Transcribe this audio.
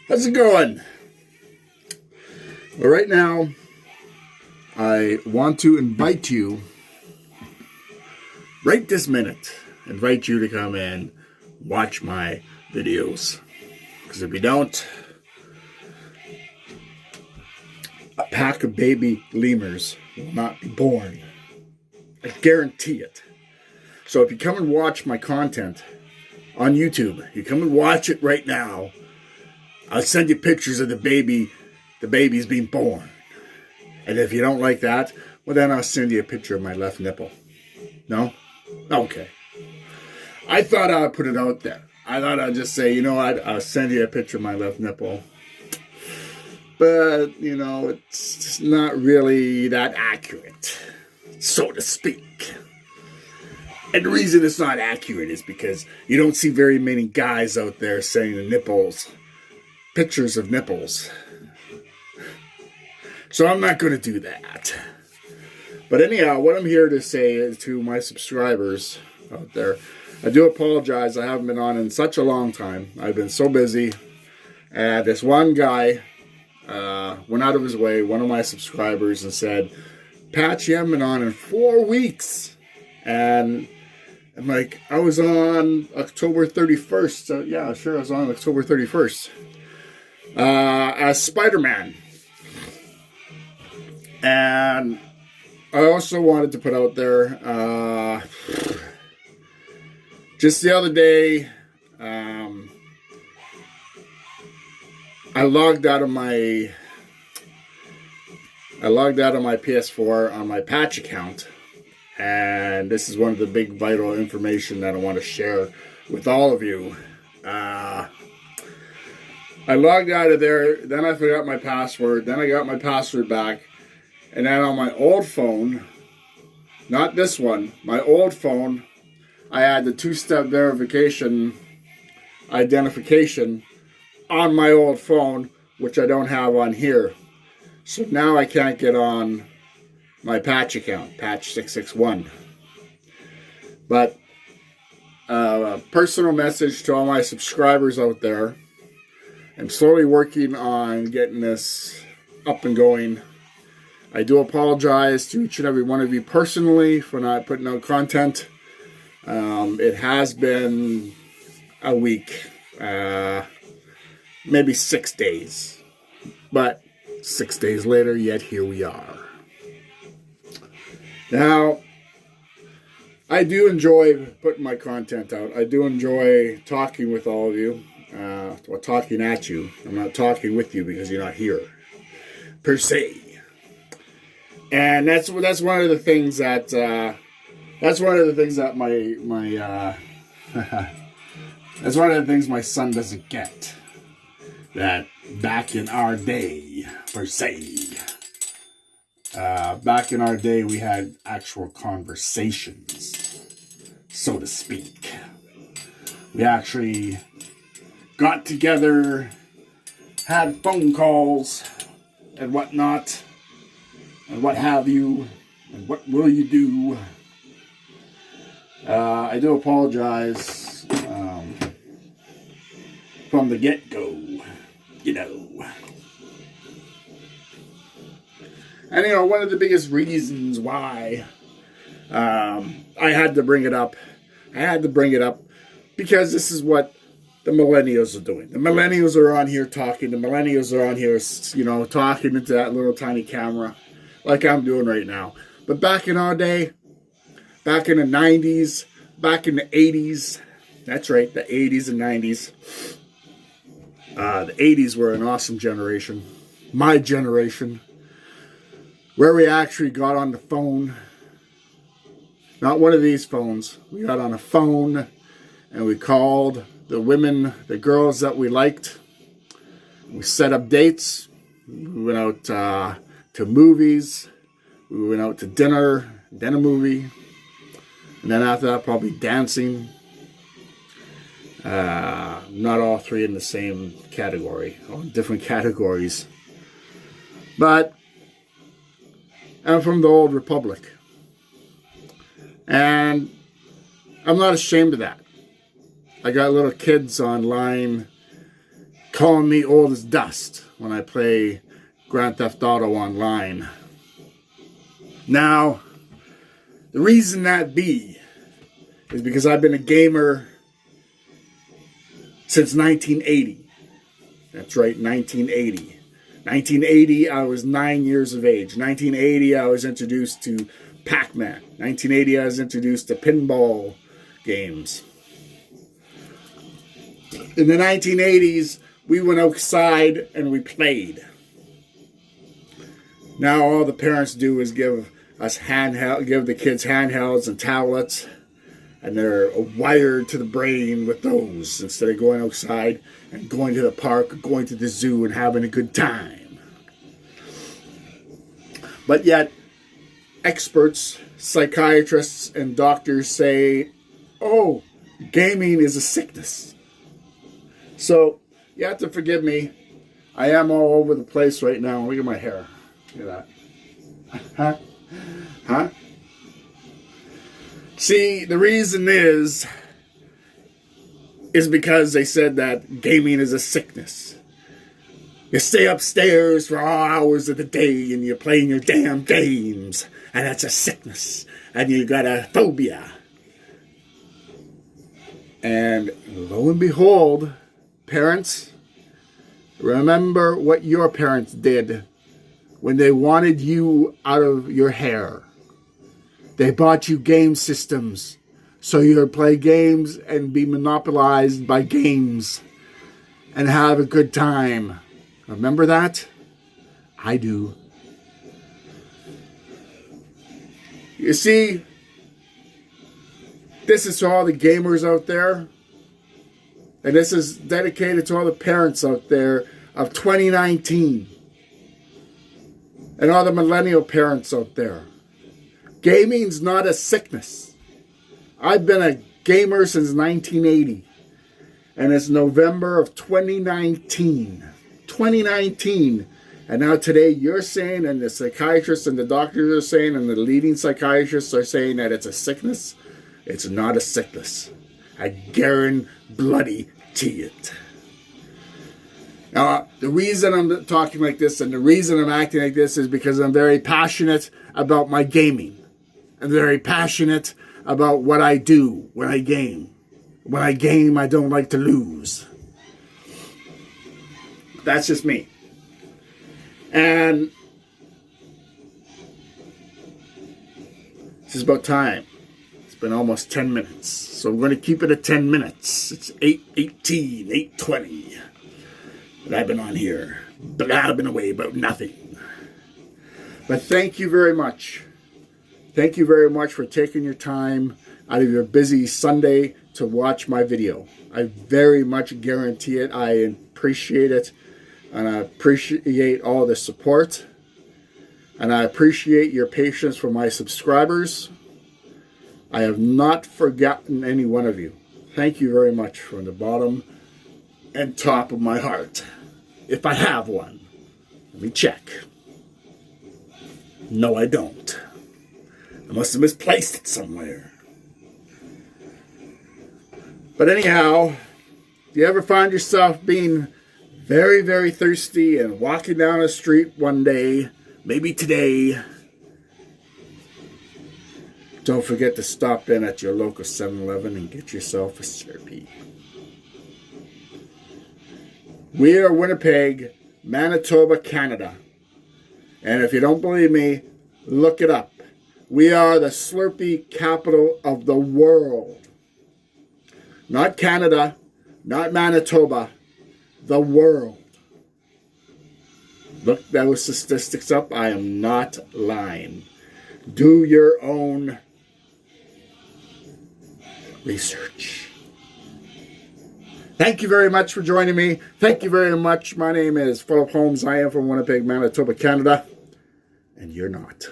How's it going? Well, right now, I want to invite you, right this minute, invite you to come and watch my videos. Because if you don't, a pack of baby lemurs will not be born. I guarantee it. So if you come and watch my content on YouTube, you come and watch it right now, I'll send you pictures of the babies being born. And if you don't like that, well then I'll send you a picture of my left nipple. No? Okay. I thought I'd put it out there. I thought I'd just say, you know what, I'll send you a picture of my left nipple. But, you know, it's not really that accurate, so to speak. And the reason it's not accurate is because you don't see very many guys out there saying the nipples, pictures of nipples. So I'm not going to do that. But anyhow, what I'm here to say is to my subscribers out there, I do apologize. I haven't been on in such a long time. I've been so busy. And this one guy went out of his way, one of my subscribers, and said, Pat, you haven't been on in 4 weeks. And I'm like, I was on October 31st. So yeah, sure, I was on October 31st. As Spider-Man. And I also wanted to put out there, just the other day, I logged out of my PS4 on my Patch account, and this is one of the big vital information that I want to share with all of you. I logged out of there, then I forgot my password, then I got my password back, and then on my old phone, not this one, my old phone, I had the two-step identification on my old phone, which I don't have on here. So now I can't get on my Patch account, Patch661. But a personal message to all my subscribers out there. I'm slowly working on getting this up and going. I do apologize to each and every one of you personally for not putting out content. It has been a week, maybe 6 days. But 6 days later, yet here we are. Now, I do enjoy putting my content out. I do enjoy talking with all of you. Or talking at you. I'm not talking with you because you're not here, per se. And that's one of the things that that's one of the things my son doesn't get. That back in our day, per se. Back in our day, we had actual conversations, so to speak. We actually got together, had phone calls, and whatnot, and what have you, and what will you do. I do apologize from the get-go, you know. And, you know, one of the biggest reasons why I had to bring it up, because this is what the millennials are doing. The millennials are on here talking. The millennials are on here, you know, talking into that little tiny camera like I'm doing right now. But back in our day, back in the 90s, back in the 80s, that's right, the 80s and 90s. The 80s were an awesome generation. My generation. Where we actually got on the phone. Not one of these phones. We got on a phone and we called the women, the girls that we liked. We set up dates. We went out to movies. We went out to dinner, then a movie. And then after that, probably dancing. Not all three in the same category, or different categories. But I'm from the old republic. And I'm not ashamed of that. I got little kids online calling me old as dust when I play Grand Theft Auto online. Now, the reason that be is because I've been a gamer since 1980. That's right, 1980. 1980, I was 9 years of age. 1980, I was introduced to Pac-Man. 1980, I was introduced to pinball games. In the 1980s, we went outside and we played. Now all the parents do is give the kids handhelds and tablets, and they're wired to the brain with those instead of going outside and going to the park or going to the zoo and having a good time. But yet, experts, psychiatrists, and doctors say, oh, gaming is a sickness. So, you have to forgive me. I am all over the place right now. Look at my hair. Look at that. Huh? See, the reason is because they said that gaming is a sickness. You stay upstairs for all hours of the day and you're playing your damn games, and that's a sickness, and you got a phobia. And lo and behold, parents, remember what your parents did when they wanted you out of your hair. They bought you game systems so you'd play games and be monopolized by games and have a good time. Remember that? I do. You see, this is to all the gamers out there. And this is dedicated to all the parents out there of 2019. And all the millennial parents out there. Gaming's not a sickness. I've been a gamer since 1980. And it's November of 2019. 2019. And now today you're saying, and the psychiatrists and the doctors are saying, and the leading psychiatrists are saying that it's a sickness. It's not a sickness. I guarantee it. Now, the reason I'm talking like this and the reason I'm acting like this is because I'm very passionate about my gaming. I'm very passionate about what I do when I game. When I game, I don't like to lose. That's just me. And this is about time. It's been almost 10 minutes. So we're going to keep it at 10 minutes. It's 8:18, 8:20. And I've been on here. But I've been away about nothing. But thank you very much. Thank you very much for taking your time out of your busy Sunday to watch my video. I very much guarantee it. I appreciate it. And I appreciate all the support. And I appreciate your patience for my subscribers. I have not forgotten any one of you. Thank you very much from the bottom and top of my heart. If I have one. Let me check. No, I don't. I must have misplaced it somewhere. But anyhow, if you ever find yourself being very, very thirsty and walking down the street one day, maybe today, don't forget to stop in at your local 7-Eleven and get yourself a Slurpee. We are Winnipeg, Manitoba, Canada. And if you don't believe me, look it up. We are the Slurpee capital of the world. Not Canada, not Manitoba, the world. Look those statistics up. I am not lying. Do your own research. Thank you very much for joining me. Thank you very much. My name is Philip Holmes. I am from Winnipeg, Manitoba, Canada. And you're not.